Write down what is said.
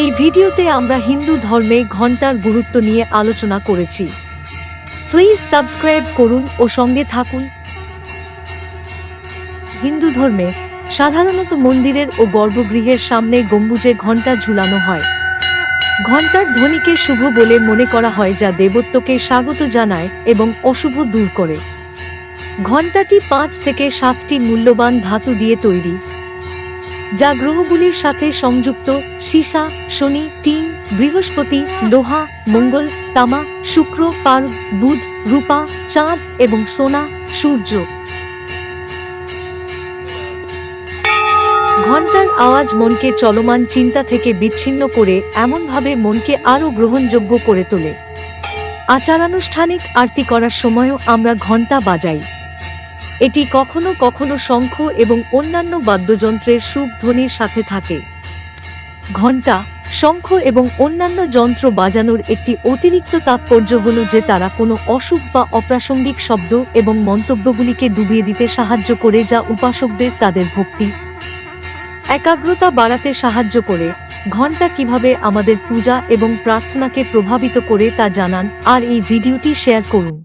এই ভিডিওতে আমরা হিন্দু ধর্মে ঘণ্টার গুরুত্ব নিয়ে আলোচনা করেছি। প্লিজ সাবস্ক্রাইব করুন ও সঙ্গে থাকুন। হিন্দু ধর্মে সাধারণত মন্দিরের ও গর্ভগৃহের সামনে গম্বুজে ঘণ্টা ঝুলানো হয়। ঘণ্টার ধ্বনিকে শুভ বলে মনে করা হয়, যা দেবত্বকে স্বাগত জানায় এবং অশুভ দূর করে। ঘণ্টাটি 5 থেকে 7টি মূল্যবান ধাতু দিয়ে তৈরি, যা গ্রহগুলির সাথে সংযুক্ত: সীসা, শনি, টিন, বৃহস্পতি, লোহা, মঙ্গল, তামা, শুক্র, পার্ব, বুধ, রূপা, চাঁদ এবং সোনা, সূর্য। ঘণ্টার আওয়াজ মনকে চলমান চিন্তা থেকে বিচ্ছিন্ন করে এমনভাবে মনকে আরও গ্রহণযোগ্য করে তোলে। আচারানুষ্ঠানিক আরতি করার সময়ও আমরা ঘণ্টা বাজাই। এটি কখনো কখনো শঙ্খ এবং অন্যান্য বাদ্যযন্ত্রের শুভ ধ্বনির সাথে থাকে। ঘণ্টা, শঙ্খ এবং অন্যান্য যন্ত্র বাজানোর একটি অতিরিক্ত তাৎপর্য হল যে তারা কোনো অশুভ বা অপ্রাসঙ্গিক শব্দ এবং মন্তব্যগুলিকে ডুবিয়ে দিতে সাহায্য করে, যা উপাসকদের তাদের ভক্তি একাগ্রতা বাড়াতে সাহায্য করে। ঘণ্টা কিভাবে আমাদের পূজা এবং প্রার্থনাকে প্রভাবিত করে তা জানান আর এই ভিডিওটি শেয়ার করুন।